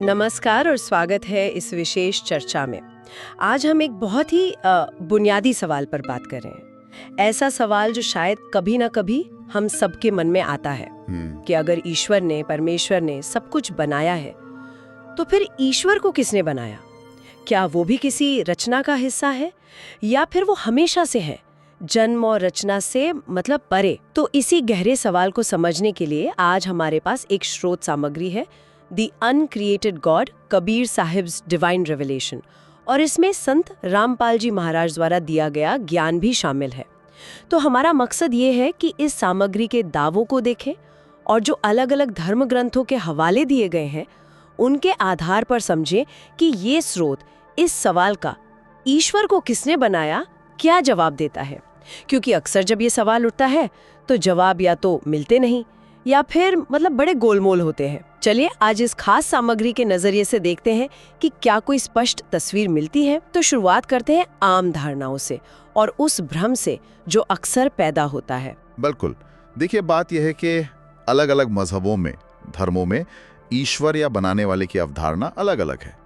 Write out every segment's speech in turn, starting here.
नमस्कार और स्वागत है इस विशेष चर्चा में। आज हम एक बहुत ही बुनियादी सवाल पर बात कर रहे हैं। ऐसा सवाल जो शायद कभी ना कभी हम सबके मन में आता है कि अगर ईश्वर ने, परमेश्वर ने सब कुछ बनाया है तो फिर ईश्वर को किसने बनाया? क्या वो भी किसी रचना का हिस्सा है या फिर वो हमेशा से है, जन्म और रचना से मतलब परे? तो इसी गहरे सवाल को समझने के लिए आज हमारे पास एक स्रोत सामग्री है, the uncreated God, Kabir sahibs divine revelation, और इसमें संत रामपाल जी महाराज द्वारा दिया गया ज्ञान भी शामिल है। तो हमारा मकसद ये है कि इस सामग्री के दावों को देखें और जो अलग अलग धर्म ग्रंथों के हवाले दिए गए हैं उनके आधार पर समझें कि ये स्रोत इस सवाल का ईश्वर को किसने बनाया क्या जवाब देता है। क्योंकि अक्सर जब ये सवाल उठता है तो जवाब या तो मिलते नहीं या फिर मतलब बड़े गोलमोल होते हैं। चलिए आज इस खास सामग्री के नजरिए से देखते हैं कि क्या कोई स्पष्ट तस्वीर मिलती है। तो शुरुआत करते हैं आम धारणाओं से और उस भ्रम से जो अक्सर पैदा होता है। बिल्कुल, देखिए बात यह है कि अलग अलग मजहबों में, धर्मों में ईश्वर या बनाने वाले की अवधारणा अलग अलग है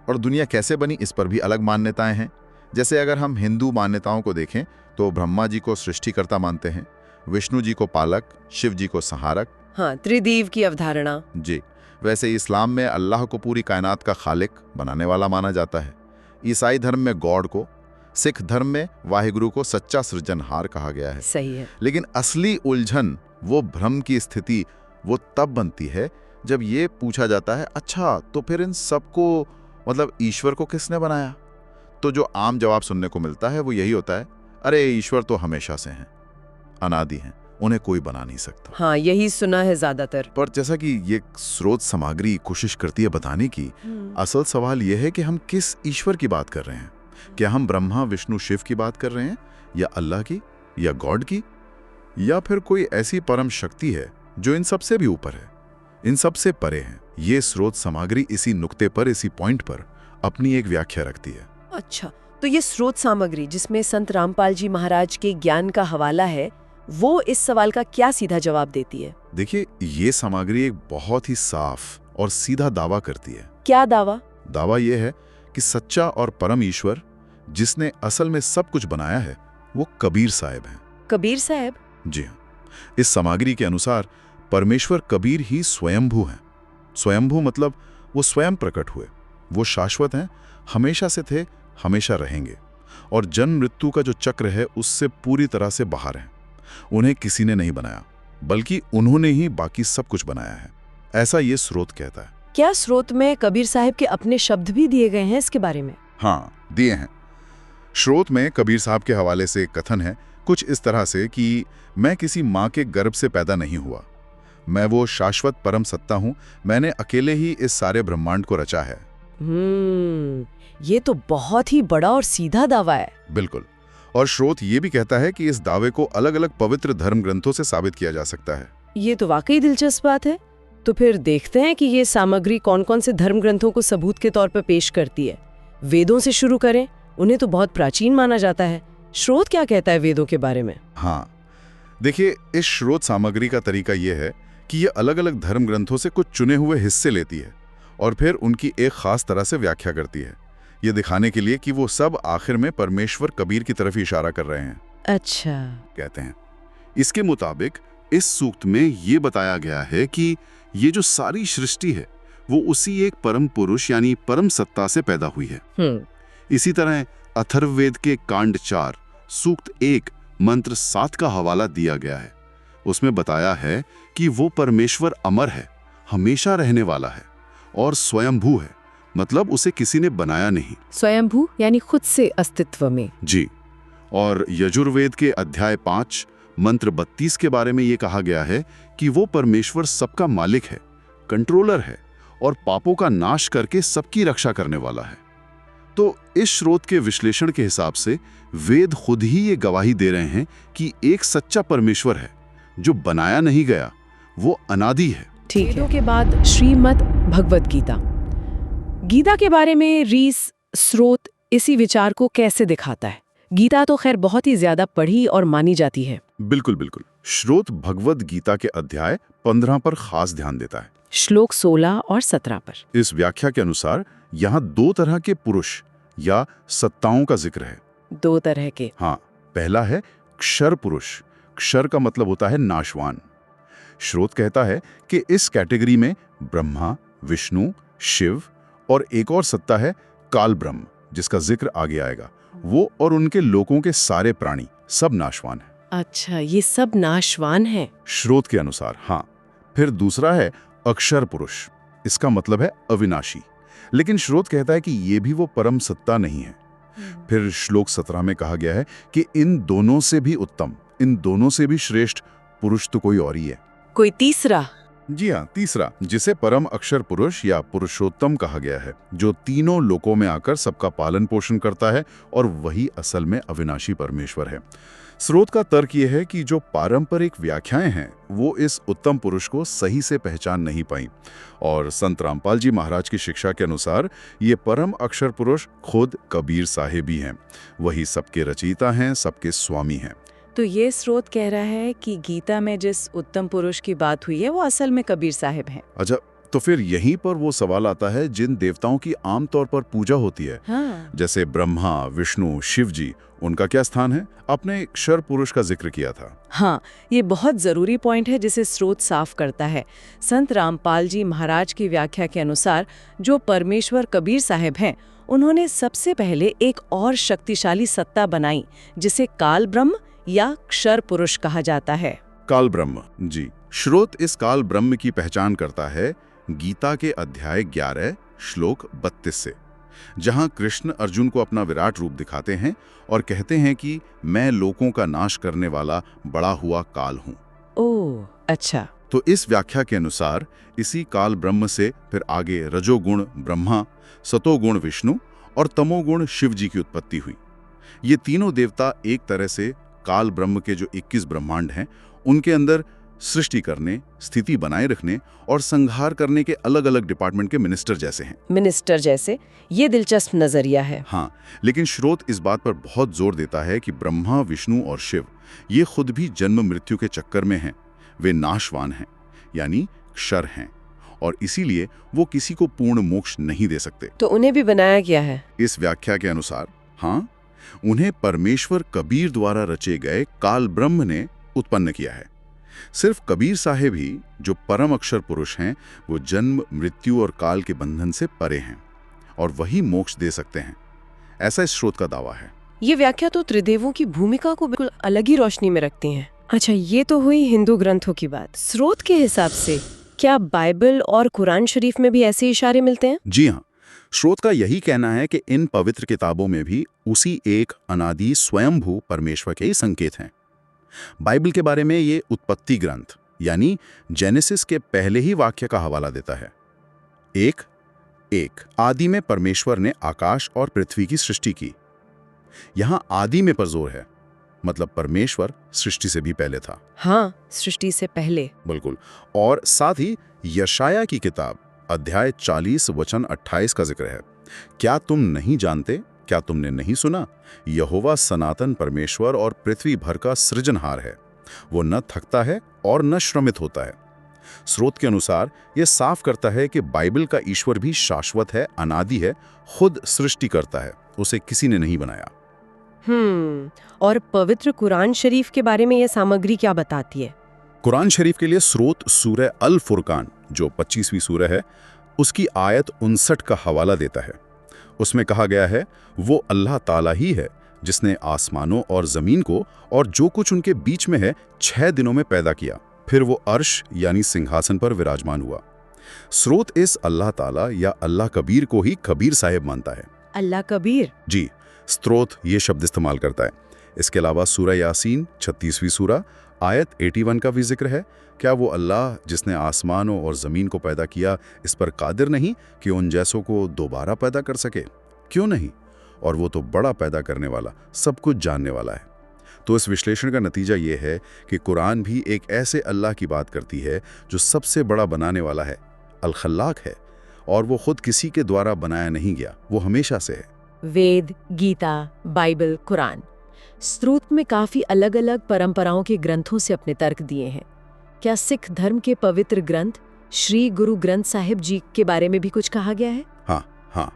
और दुनिया कैसे बनी इस पर भी अलग मान्यताएं हैं। जैसे अगर हम हिंदू मान्यताओं को देखें तो ब्रह्मा जी को सृष्टिकर्ता मानते हैं, विष्णु जी को पालक, शिव जी को संहारक। हाँ, त्रिदेव की अवधारणा जी। वैसे इस्लाम में अल्लाह को पूरी कायनात का खालिक, बनाने वाला माना जाता है। ईसाई धर्म में गॉड को, सिख धर्म में वाहिगुरु को सच्चा सृजनहार कहा गया है। सही है। लेकिन असली उलझन, वो भ्रम की स्थिति, वो तब बनती है जब ये पूछा जाता है, अच्छा तो फिर इन सबको मतलब ईश्वर को किसने बनाया? तो जो आम जवाब सुनने को मिलता है वो यही होता है, अरे ईश्वर तो हमेशा से हैं, अनादि हैं, उन्हें कोई बना नहीं सकता। हाँ, यही सुना है ज्यादातर। पर जैसा कि ये स्रोत सामग्री कोशिश करती है बताने की, असल सवाल यह है कि हम किस ईश्वर की बात कर रहे हैं। क्या हम ब्रह्मा, विष्णु, शिव की बात कर रहे हैं, या अल्लाह की, या गॉड की, या फिर कोई ऐसी परम शक्ति है जो इन सबसे भी ऊपर है, इन सबसे परे है? ये स्रोत सामग्री इसी नुक्ते पर, इसी पॉइंट पर अपनी एक व्याख्या रखती है। अच्छा, तो ये स्रोत सामग्री जिसमें संत रामपाल जी महाराज के ज्ञान का हवाला है, वो इस सवाल का क्या सीधा जवाब देती है? देखिए, ये सामग्री एक बहुत ही साफ और सीधा दावा करती है। क्या दावा? दावा यह है कि सच्चा और परम ईश्वर जिसने असल में सब कुछ बनाया है वो कबीर साहब हैं। कबीर साहब? जी हाँ। इस सामग्री के अनुसार परमेश्वर कबीर ही स्वयंभू हैं। स्वयंभू मतलब वो स्वयं प्रकट हुए, वो शाश्वत हैं, हमेशा से थे, हमेशा रहेंगे, और जन्म मृत्यु का जो चक्र है उससे पूरी तरह से बाहर हैं। उन्हें किसी ने नहीं बनाया, बल्कि उन्होंने ही बाकी सब कुछ बनाया है, ऐसा ये स्रोत कहता है। क्या स्रोत में कबीर साहब के अपने शब्द भी दिए गए हैं इसके बारे में? हाँ, दिए हैं। स्रोत में कबीर साहब के हवाले से कथन है कुछ इस तरह से कि मैं किसी माँ के गर्भ से पैदा नहीं हुआ, मैं वो शाश्वत परम सत्ता हूँ, मैंने अकेले ही इस सारे ब्रह्मांड को रचा है। ये तो बहुत ही बड़ा और सीधा दावा है। बिल्कुल। और स्रोत ये भी कहता है कि इस दावे को अलग अलग पवित्र धर्म ग्रंथों से साबित किया जा सकता है। ये तो वाकई दिलचस्प बात है। तो फिर देखते हैं कि ये सामग्री कौन कौन से धर्म ग्रंथों को सबूत के तौर पर पेश करती है। वेदों से शुरू करें, उन्हें तो बहुत प्राचीन माना जाता है। स्रोत क्या कहता है वेदों के बारे में? हाँ, देखिए, इस स्रोत सामग्री का तरीका यह है कि ये अलग अलग धर्म ग्रंथों से कुछ चुने हुए हिस्से लेती है और फिर उनकी एक खास तरह से व्याख्या करती है, ये दिखाने के लिए कि वो सब आखिर में परमेश्वर कबीर की तरफ इशारा कर रहे हैं। अच्छा, कहते हैं इसके मुताबिक इस सूक्त में ये बताया गया है कि ये जो सारी सृष्टि है वो उसी एक परम पुरुष यानी परम सत्ता से पैदा हुई है। इसी तरह अथर्ववेद के कांड 4 सूक्त 1 मंत्र 7 का हवाला दिया गया है। उसमें बताया है कि वो परमेश्वर अमर है, हमेशा रहने वाला है और स्वयंभू है, मतलब उसे किसी ने बनाया नहीं। स्वयंभू यानी खुद से अस्तित्व में। जी। और यजुर्वेद के अध्याय 5 मंत्र 32 के बारे में ये कहा गया है कि वो परमेश्वर सबका मालिक है, कंट्रोलर है और पापों का नाश करके सबकी रक्षा करने वाला है। तो इस स्रोत के विश्लेषण के हिसाब से वेद खुद ही ये गवाही दे रहे हैं कि एक सच्चा परमेश्वर है जो बनाया नहीं गया, वो अनादि है। ठीक है। वेदों के बाद श्रीमद् भगवद गीता। गीता के बारे में रीस स्रोत इसी विचार को कैसे दिखाता है? गीता तो खैर बहुत ही ज्यादा पढ़ी और मानी जाती है। बिल्कुल बिल्कुल। स्रोत भगवद गीता के अध्याय 15 पर खास ध्यान देता है। श्लोक 16 और 17 पर। इस व्याख्या के अनुसार यहाँ 2 तरह के पुरुष या सत्ताओं का जिक्र है। 2 तरह के। हाँ, पहला है क्षर पुरुष। क्षर का मतलब होता है नाशवान। स्रोत कहता है कि इस कैटेगरी में ब्रह्मा, विष्णु, शिव और एक और सत्ता है काल ब्रह्म, जिसका जिक्र आगे आएगा। वो और उनके लोगों के सारे प्राणी सब नाशवान हैं। अच्छा, ये सब नाशवान हैं। स्रोत के अनुसार, हाँ। फिर दूसरा है अक्षर पुरुष। इसका मतलब है अविनाशी, लेकिन स्रोत कहता है कि ये भी वो परम सत्ता नहीं है। फिर श्लोक 17 में कहा गया है कि इन दोनों से भी उत्तम, इन दोनों से भी श्रेष्ठ पुरुष तो कोई और ही है। कोई तीसरा? जी हाँ, तीसरा, जिसे परम अक्षर पुरुष या पुरुषोत्तम कहा गया है, जो तीनों लोकों में आकर सबका पालन पोषण करता है, और वही असल में अविनाशी परमेश्वर है। स्रोत का तर्क यह है कि जो पारंपरिक व्याख्याएं हैं वो इस उत्तम पुरुष को सही से पहचान नहीं पाई, और संत रामपाल जी महाराज की शिक्षा के अनुसार ये परम अक्षर पुरुष खुद कबीर साहिब ही हैं। वही सबके रचयिता हैं, सबके स्वामी हैं। तो ये स्रोत कह रहा है कि गीता में जिस उत्तम पुरुष की बात हुई है वो असल में कबीर साहिब हैं। अच्छा, तो फिर यहीं पर वो सवाल आता है जिन देवताओं की आमतौर पर पूजा होती है, हाँ। जैसे ब्रह्मा, विष्णु, शिव जी, उनका क्या स्थान है? आपने क्षर पुरुष का जिक्र किया था। हाँ, ये बहुत जरूरी पॉइंट है जिसे स्रोत साफ करता है। संत रामपाल जी महाराज की व्याख्या के अनुसार जो परमेश्वर कबीर साहिब हैं, उन्होंने सबसे पहले एक और शक्तिशाली सत्ता बनाई जिसे काल ब्रह्म या क्षर पुरुष कहा जाता है। काल ब्रह्म, जी। स्रोत इस काल ब्रह्म की पहचान करता है गीता के अध्याय 11 श्लोक 32 से, जहां कृष्ण अर्जुन को अपना विराट रूप दिखाते हैं और कहते हैं कि मैं लोकों का नाश करने वाला बड़ा हुआ काल हूं। ओह, अच्छा। तो इस व्याख्या के अनुसार इसी काल ब्रह्म से फिर आगे रजोगुण ब्रह्मा, सतोगुण विष्णु और तमोगुण शिव जी की उत्पत्ति हुई। ये तीनों देवता एक तरह से काल ब्रह्म के जो 21 ब्रह्मांड हैं, उनके अंदर सृष्टि करने, स्थिति बनाए रखने और संहार करने के अलग अलग डिपार्टमेंट के मिनिस्टर जैसे हैं। मिनिस्टर जैसे? ये दिलचस्प नजरिया है। हाँ, लेकिन स्रोत इस बात पर बहुत जोर देता है कि ब्रह्मा, विष्णु और शिव ये खुद भी जन्म मृत्यु के चक्कर में हैं। वे नाशवान हैं, यानी क्षर हैं, और इसीलिए वो किसी को पूर्ण मोक्ष नहीं दे सकते। तो उन्हें भी बनाया गया है? इस व्याख्या के अनुसार हाँ, उन्हें परमेश्वर कबीर द्वारा रचे गए काल ब्रह्म ने उत्पन्न किया है। सिर्फ कबीर साहिब ही, जो परम अक्षर पुरुष हैं, वो जन्म, मृत्यु और काल के बंधन से परे हैं, और वही मोक्ष दे सकते हैं, ऐसा इस स्रोत का दावा है। ये व्याख्या तो त्रिदेवों की भूमिका को बिल्कुल अलग ही रोशनी में रखती हैं। अच्छा, ये तो हुई हिंदू ग्रंथों की बात। स्रोत के हिसाब से क्या बाइबल और कुरान शरीफ में भी ऐसे इशारे मिलते हैं? जी हाँ, स्रोत का यही कहना है कि इन पवित्र किताबों में भी उसी एक अनादि स्वयंभू परमेश्वर के ही संकेत हैं। बाइबल के बारे में ये उत्पत्ति ग्रंथ यानी जेनेसिस के पहले ही वाक्य का हवाला देता है। एक आदि में परमेश्वर ने आकाश और पृथ्वी की सृष्टि की। यहां आदि में पर जोर है, मतलब परमेश्वर सृष्टि से भी पहले था। हाँ, सृष्टि से पहले। बिल्कुल। और साथ ही यशाया की किताब अध्याय 40 वचन 28 का जिक्र है। क्या तुम नहीं जानते, क्या तुमने नहीं सुना? यहोवा सनातन परमेश्वर और पृथ्वी भर का सृजनहार है। वो न थकता है और न श्रमित होता है। स्रोत के अनुसार यह साफ करता है कि बाइबल का ईश्वर भी शाश्वत है, अनादि है, खुद सृष्टि करता है, उसे किसी ने नहीं बनाया। और पवित्र कुरान शरीफ के बारे में यह सामग्री क्या बताती है? कुरान शरीफ के लिए स्रोत सूरह अल फुरकान, जो 25वीं सूरह है, उसकी आयत 59 का हवाला देता है। उसमें कहा गया है, वो अल्लाह ताला ही है जिसने आसमानों और जमीन को और जो कुछ उनके बीच में है 6 दिनों में पैदा किया, फिर वो अर्श यानी सिंहासन पर विराजमान हुआ। स्रोत इस अल्लाह ताला या अल्लाह कबीर को ही कबीर साहिब मानता है। अल्लाह कबीर? जी, स्रोत ये शब्द इस्तेमाल करता है। इसके अलावा सूरह यासीन 36वीं सूरह आयत 81 का भी जिक्र है। क्या वो अल्लाह जिसने आसमानों और ज़मीन को पैदा किया इस पर कादिर नहीं कि उन जैसों को दोबारा पैदा कर सके? क्यों नहीं? और वो तो बड़ा पैदा करने वाला, सब कुछ जानने वाला है। तो इस विश्लेषण का नतीजा ये है कि कुरान भी एक ऐसे अल्लाह की बात करती है जो सबसे बड़ा बनाने वाला है, अल खल्लाक है, और वो खुद किसी के द्वारा बनाया नहीं गया, वो हमेशा से है। वेद, गीता, बाइबल, कुरान, स्रोत में काफी अलग अलग परंपराओं के ग्रंथों से अपने तर्क दिए हैं। क्या सिख धर्म के पवित्र ग्रंथ श्री गुरु ग्रंथ साहिब जी के बारे में भी कुछ कहा गया है? हाँ,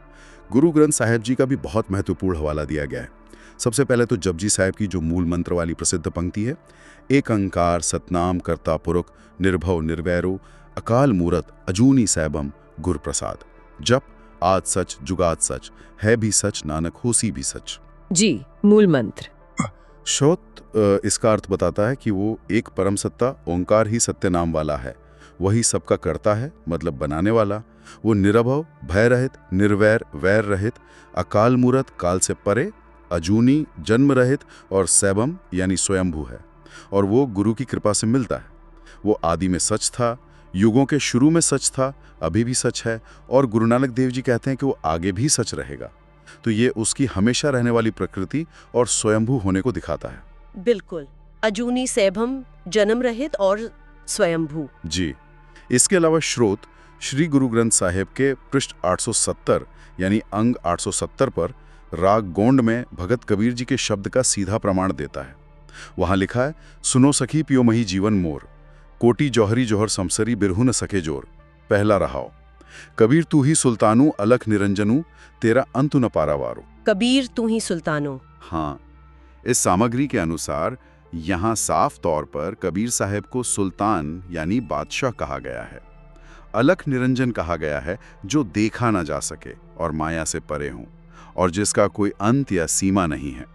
गुरु ग्रंथ साहिब जी का भी बहुत महत्वपूर्ण हवाला दिया गया है। सबसे पहले तो जपजी साहिब की जो मूल मंत्र वाली प्रसिद्ध पंक्ति है, एक अंकार सतनाम कर्ता पुरख निर्भव निर्वैरो अकाल मूरत अजूनी सैभम गुर प्रसाद। जप आज सच जुगाद सच है भी सच नानक होसी भी सच। जी, मूल मंत्र। श्रोत इसका अर्थ बताता है कि वो एक परम सत्ता ओंकार ही सत्य नाम वाला है, वही सबका करता है मतलब बनाने वाला। वो निरभव भय रहित निर्वैर वैर रहित अकाल मूरत काल से परे अजूनी जन्म रहित और सैभम यानी स्वयंभू है, और वो गुरु की कृपा से मिलता है। वो आदि में सच था, युगों के शुरू में सच था, अभी भी सच है, और गुरु नानक देव जी कहते हैं कि वो आगे भी सच रहेगा। तो ये उसकी हमेशा रहने वाली प्रकृति और स्वयंभू होने को दिखाता है। बिल्कुल, अजूनी सैभम जन्म रहित और स्वयंभू। जी, इसके अलावा श्रोत श्री गुरु ग्रंथ साहिब के पृष्ठ 870 यानी अंग 870 पर राग गोंड में भगत कबीर जी के शब्द का सीधा प्रमाण देता है। वहां लिखा है, सुनो सखी पियो मही जीवन मोर, कोटि जौहरी जौहर समसरी बिरहु न सके जोर, पहला रहाओ कबीर तू ही सुल्तानू अलख निरंजनू तेरा अंतु न पारावारो। कबीर तू ही सुल्तानू। हाँ, इस सामग्री के अनुसार यहाँ साफ तौर पर कबीर साहब को सुल्तान यानी बादशाह कहा गया है। अलख निरंजन कहा गया है जो देखा ना जा सके और माया से परे हों और जिसका कोई अंत या सीमा नहीं है।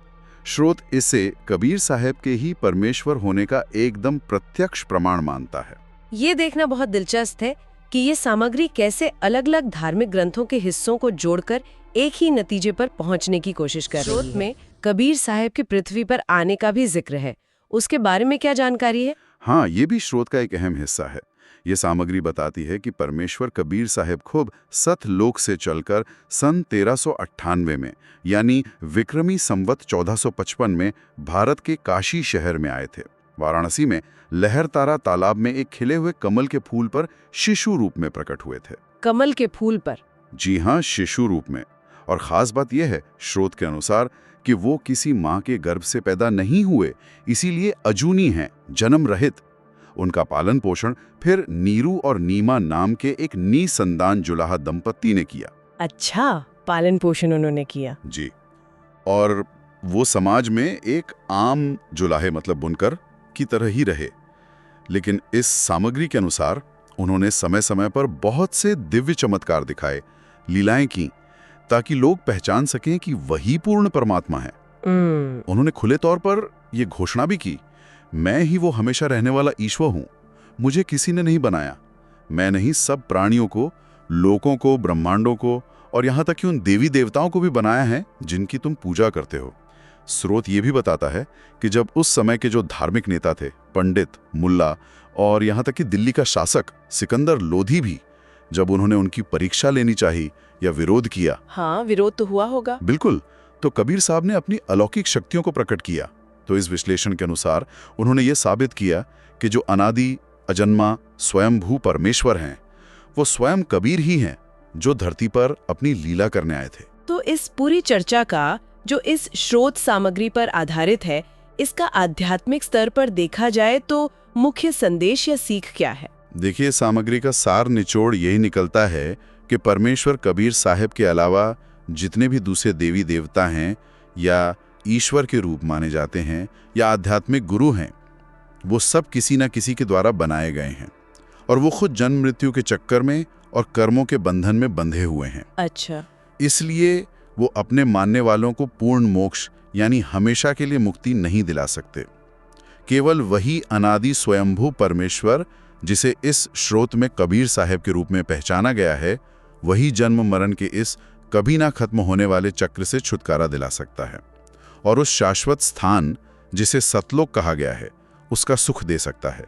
श्रोत इसे कबीर साहब के ही परमेश्वर होने का एकदम प्रत्यक्ष प्रमाण मानता है। ये देखना बहुत दिलचस्प है कि ये सामग्री कैसे अलग-अलग धार्मिक ग्रंथों के हिस्सों को जोड़कर एक ही नतीजे पर पहुंचने की कोशिश कर रही है। श्रोत में कबीर साहब के पृथ्वी पर आने का भी जिक्र है, उसके बारे में क्या जानकारी है? हाँ, ये भी श्रोत का एक अहम हिस्सा है। ये सामग्री बताती है कि परमेश्वर कबीर साहब खूब सतलोक से चलकर सन 1398 में यानी विक्रमी संवत 1455 में भारत के काशी शहर में आए थे। वाराणसी में लहरतारा तालाब में एक खिले हुए कमल के फूल पर शिशु रूप में प्रकट हुए थे। कमल के फूल पर? जी हाँ, शिशु रूप में। और खास बात यह है श्रोत के अनुसार कि वो किसी माँ के गर्भ से पैदा नहीं हुए, इसीलिए अजूनी हैं, जन्म रहित। उनका पालन पोषण फिर नीरू और नीमा नाम के एक निसंतान जुलाहा दंपत्ति ने किया। अच्छा, पालन पोषण उन्होंने किया। जी, और वो समाज में एक आम जुलाहे मतलब बुनकर की तरह ही रहे। लेकिन इस सामग्री के अनुसार उन्होंने समय समय पर बहुत से दिव्य चमत्कार दिखाए, लीलाएं की, ताकि लोग पहचान सकें कि वही पूर्ण परमात्मा है। उन्होंने खुले तौर पर यह घोषणा भी की, मैं ही वो हमेशा रहने वाला ईश्वर हूं, मुझे किसी ने नहीं बनाया। मैं नहीं, सब प्राणियों को, लोगों को, ब्रह्मांडों को और यहां तक कि उन देवी देवताओं को भी बनाया है जिनकी तुम पूजा करते हो। स्रोत ये भी बताता है कि जब उस समय के जो धार्मिक नेता थे, पंडित, मुल्ला और यहां तक कि दिल्ली का शासक सिकंदर लोधी भी, जब उन्होंने उनकी परीक्षा लेनी चाहिए या विरोध किया। हाँ, विरोध तो हुआ होगा। बिल्कुल, तो कबीर साहब ने अपनी अलौकिक शक्तियों को प्रकट किया। तो इस विश्लेषण के अनुसार उन्होंने ये साबित किया कि जो अनादि अजन्मा स्वयंभू परमेश्वर हैं, वो स्वयं कबीर ही हैं जो धरती पर अपनी लीला करने आए थे। तो इस पूरी चर्चा का जो इस श्रोत सामग्री पर आधारित है, इसका आध्यात्मिक स्तर पर देखा जाए तो मुख्य संदेश या सीख क्या है? देखिए, सामग्री का सार निचोड़ यही निकलता है कि परमेश्वर कबीर साहब के अलावा जितने भी दूसरे देवी देवता हैं या ईश्वर के रूप माने जाते हैं या आध्यात्मिक गुरु हैं, वो सब किसी न किसी के द्वारा बनाए गए हैं और वो खुद जन्म मृत्यु के चक्कर में और कर्मों के बंधन में बंधे हुए हैं। अच्छा, इसलिए वो अपने मानने वालों को पूर्ण मोक्ष यानी हमेशा के लिए मुक्ति नहीं दिला सकते। केवल वही अनादि स्वयंभू परमेश्वर जिसे इस श्रोत में कबीर साहब के रूप में पहचाना गया है, वही जन्म मरण के इस कभी ना खत्म होने वाले चक्र से छुटकारा दिला सकता है और उस शाश्वत स्थान जिसे सतलोक कहा गया है, उसका सुख दे सकता है,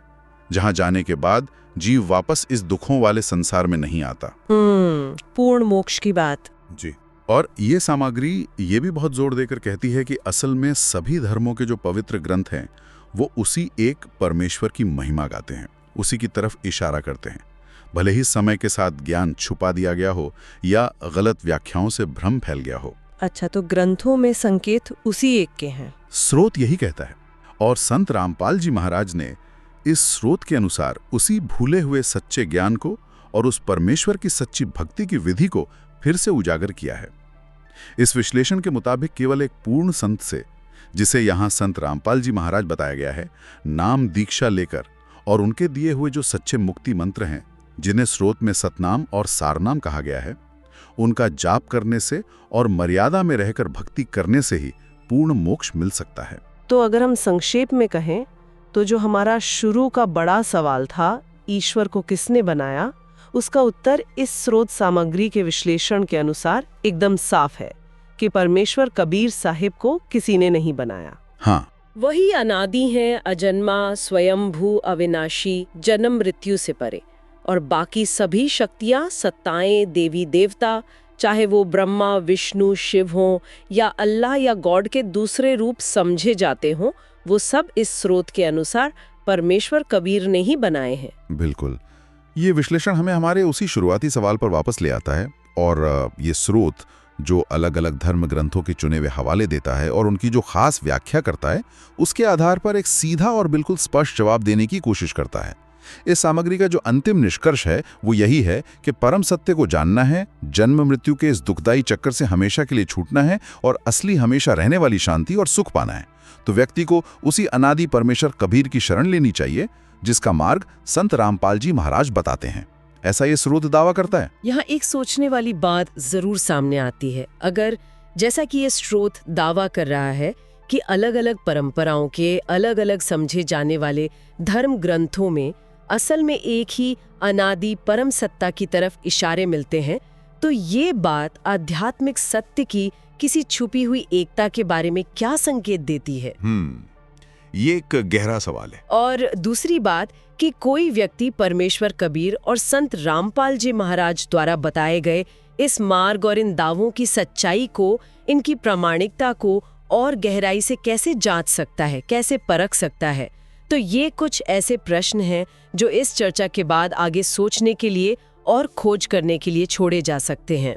जहां जाने के बाद जीव वापस इस दुखों वाले संसार में नहीं आता। पूर्ण मोक्ष की बात। जी, और ये सामग्री ये भी बहुत जोर देकर कहती है कि असल में सभी धर्मों के जो पवित्र ग्रंथ हैं, वो उसी एक परमेश्वर की महिमा गाते हैं, उसी की तरफ इशारा करते हैं। भले ही समय के साथ ज्ञान छुपा दिया गया हो या गलत व्याख्याओं से भ्रम फैल गया हो। अच्छा, तो ग्रंथों में संकेत उसी एक के हैं। स्रोत यही कहता है। और संत रामपाल जी महाराज ने इस स्रोत के अनुसार उसी भूले हुए सच्चे ज्ञान को और उस परमेश्वर की सच्ची भक्ति की विधि को फिर से उजागर किया है। इस विश्लेषण के मुताबिक केवल एक पूर्ण संत से, जिसे यहाँ संत रामपाल जी महाराज बताया गया है, नाम दीक्षा लेकर और उनके दिए हुए जो सच्चे मुक्ति मंत्र हैं, जिन्हें स्रोत में सतनाम और सारनाम कहा गया है, उनका जाप करने से और मर्यादा में रहकर भक्ति करने से ही पूर्ण मोक्ष मिल सकता है। तो अगर हम संक्षेप में कहें तो जो हमारा शुरू का बड़ा सवाल था, ईश्वर को किसने बनाया, उसका उत्तर इस स्रोत सामग्री के विश्लेषण के अनुसार एकदम साफ है कि परमेश्वर कबीर साहिब को किसी ने नहीं बनाया। हाँ, वही अनादि है, अजन्मा, स्वयंभू, अविनाशी, जन्म मृत्यु से परे, और बाकी सभी शक्तियां, सत्ताएं, देवी देवता, चाहे वो ब्रह्मा, विष्णु, शिव हों या अल्लाह या गॉड के दूसरे रूप समझे जाते हों, वो सब इस स्रोत के अनुसार परमेश्वर कबीर ने ही बनाए हैं। बिल्कुल। ये विश्लेषण हमें हमारे उसी शुरुआती सवाल पर वापस ले आता है, और ये स्रोत जो अलग अलग धर्म ग्रंथों के चुने हुए हवाले देता है और उनकी जो खास व्याख्या करता है, उसके आधार पर एक सीधा और बिल्कुल स्पष्ट जवाब देने की कोशिश करता है। इस सामग्री का जो अंतिम निष्कर्ष है वो यही है कि परम सत्य को जानना है, जन्म मृत्यु के इस दुखदायी चक्कर से हमेशा के लिए छूटना है और असली हमेशा रहने वाली शांति और सुख पाना है। तो व्यक्ति को उसी अनादि परमेश्वर कबीर की शरण लेनी चाहिए, जिसका मार्ग संत रामपाल जी महाराज बताते हैं। ऐसा ये स्रोत दावा करता है। यहाँ एक सोचने वाली बात जरूर सामने आती है। अगर जैसा कि ये स्रोत दावा कर रहा है कि अलग अलग परंपराओं के अलग अलग समझे जाने वाले धर्म ग्रंथों में असल में एक ही अनादि परम सत्ता की तरफ इशारे मिलते हैं, तो ये बात आध्यात्मिक सत्य की किसी छुपी हुई एकता के बारे में क्या संकेत देती है? ये एक गहरा सवाल है। और दूसरी बात कि कोई व्यक्ति परमेश्वर कबीर और संत रामपाल जी महाराज द्वारा बताए गए इस मार्ग और इन दावों की सच्चाई को, इनकी प्रामाणिकता को और गहराई से कैसे जांच सकता है, कैसे परख सकता है? तो ये कुछ ऐसे प्रश्न हैं जो इस चर्चा के बाद आगे सोचने के लिए और खोज करने के लिए छोड़े जा सकते हैं।